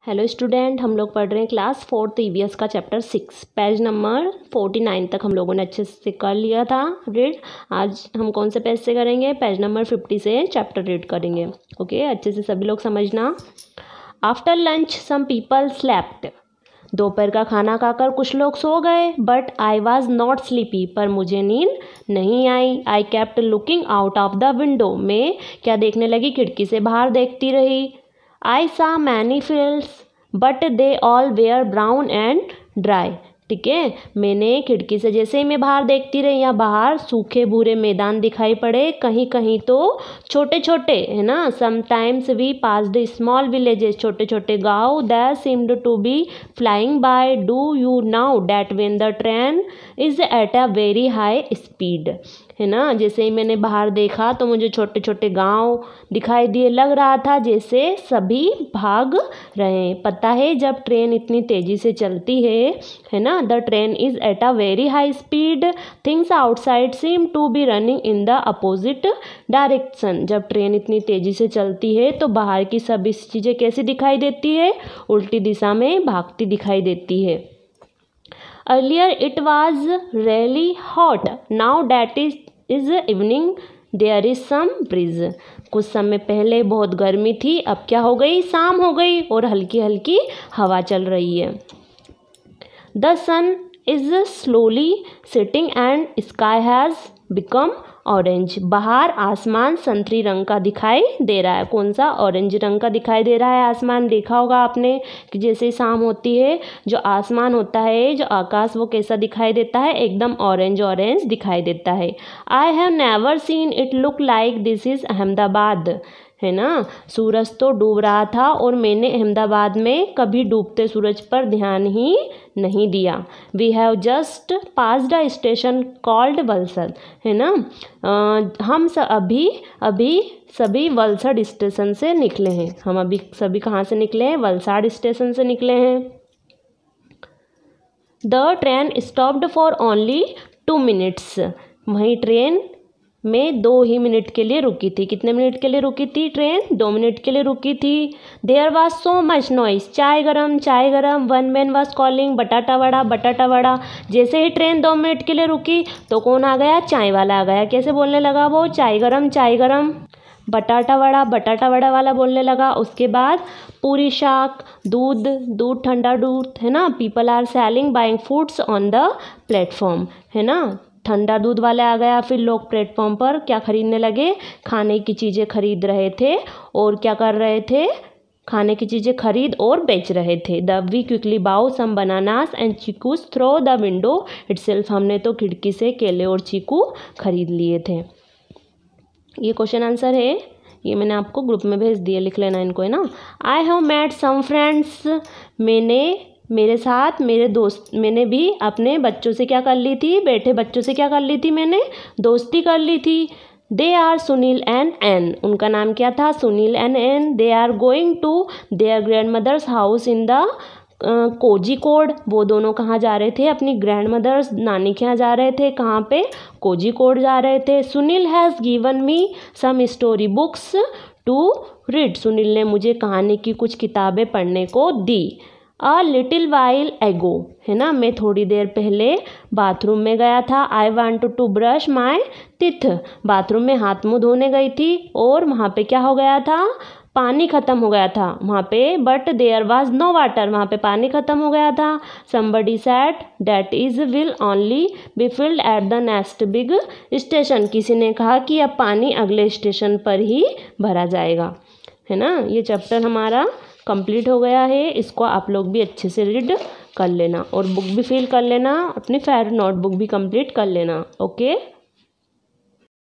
Hello student, हम लोग पढ़ रहे हैं क्लास 4th ईवीएस का चैप्टर 6 पेज नंबर 49 तक हम लोगों ने अच्छे से कर लिया था रीड। आज हम कौन से पेज से करेंगे? पेज नंबर 50 से चैप्टर रीड करेंगे। ओके, अच्छे से सभी लोग समझना। After lunch some people slept. दोपहर का खाना खाकर कुछ लोग सो गए। But I was not sleepy, पर मुझे नींद नहीं आई। I kept looking out of the window. मैं क्या देखने लगी? खिड़की से बाहर देखती रही। I saw many fields, but they all were brown and dry. ठीक है, मैंने खिड़की से जैसे ही मैं बाहर देखती रही, यहाँ बाहर सूखे भूरे मैदान दिखाई पड़े, कहीं कहीं तो छोटे छोटे, है ना। Sometimes we pass the small villages, छोटे छोटे गाँव। That seemed to be flying by. Do you know that when the train is at a very high speed, है ना। जैसे ही मैंने बाहर देखा तो मुझे छोटे छोटे गांव दिखाई दिए। लग रहा था जैसे सभी भाग रहे हैं। पता है जब ट्रेन इतनी तेज़ी से चलती है ना, the train is at a very high speed, things outside seem to be running in the opposite direction. जब ट्रेन इतनी तेज़ी से चलती है तो बाहर की सभी चीज़ें कैसी दिखाई देती है? उल्टी दिशा में भागती दिखाई देती है। Earlier it was really hot. Now that is evening, there is some breeze. कुछ समय पहले बहुत गर्मी थी, अब क्या हो गई? शाम हो गई और हल्की हल्की हवा चल रही है। The sun is slowly setting and sky has become orange. बाहर आसमान संतरी रंग का दिखाई दे रहा है। कौन सा? ऑरेंज रंग का दिखाई दे रहा है आसमान। देखा होगा आपने कि जैसे शाम होती है जो आसमान होता है, जो आकाश, वो कैसा दिखाई देता है? एकदम ऑरेंज ऑरेंज दिखाई देता है। I have never seen it look like this is Ahmedabad, है ना। सूरज तो डूब रहा था और मैंने अहमदाबाद में कभी डूबते सूरज पर ध्यान ही नहीं दिया। We have just passed a station called Valsad, है ना। हम अभी सभी वलसड स्टेशन से निकले हैं। हम अभी सभी कहाँ से निकले हैं? वलसाड स्टेशन से निकले हैं। The train stopped for only 2 minutes। वहीं ट्रेन में 2 ही मिनट के लिए रुकी थी। कितने मिनट के लिए रुकी थी ट्रेन? 2 मिनट के लिए रुकी थी। There was so much noise. चाय गरम चाय गरम। वन मैन वॉज कॉलिंग बटाटा वड़ा बटाटा वड़ा। जैसे ही ट्रेन 2 मिनट के लिए रुकी तो कौन आ गया? चाय वाला आ गया। कैसे बोलने लगा वो? चाय गरम चाय गरम। बटाटा वड़ा वाला बोलने लगा। उसके बाद पूरी शाक, दूध दूध ठंडा दूध, है ना। People are selling buying foods on the platform, है ना। ठंडा दूध वाला आ गया। फिर लोग प्लेटफॉर्म पर क्या खरीदने लगे? खाने की चीज़ें खरीद रहे थे। और क्या कर रहे थे? खाने की चीज़ें खरीद और बेच रहे थे। The we quickly bought some bananas and chikoos through the window itself. हमने तो खिड़की से केले और चीकू खरीद लिए थे। ये क्वेश्चन आंसर है, ये मैंने आपको ग्रुप में भेज दिया, लिख लेना इनको, है ना। I have met some friends. मेरे साथ मेरे दोस्त, मैंने भी अपने बच्चों से क्या कर ली थी? बैठे बच्चों से क्या कर ली थी? मैंने दोस्ती कर ली थी। They are Sunil and Ann. उनका नाम क्या था? Sunil and Ann. They are going to their grandmother's house in the Kozhikode. वो दोनों कहाँ जा रहे थे? अपनी ग्रैंड मदर्स नानी के यहाँ जा रहे थे। कहाँ पे? कोझिकोड जा रहे थे। Sunil has given me some story books to read. Sunil ने मुझे कहानी की कुछ किताबें पढ़ने को दी। अ लिटिल वाइल एगो, है ना। मैं थोड़ी देर पहले बाथरूम में गया था। I want to brush my teeth. Bathroom में हाथ मुँह धोने गई थी और वहाँ पे क्या हो गया था? पानी ख़त्म हो गया था वहाँ पे। But there was no water. वहाँ पे पानी ख़त्म हो गया था। Somebody said that is will only be filled at the next big station. किसी ने कहा कि अब पानी अगले स्टेशन पर ही भरा जाएगा, है ना। ये चैप्टर हमारा कंप्लीट हो गया है। इसको आप लोग भी अच्छे से रीड कर लेना और बुक भी फिल कर लेना। अपनी फेवरेट नोटबुक भी कंप्लीट कर लेना। ओके।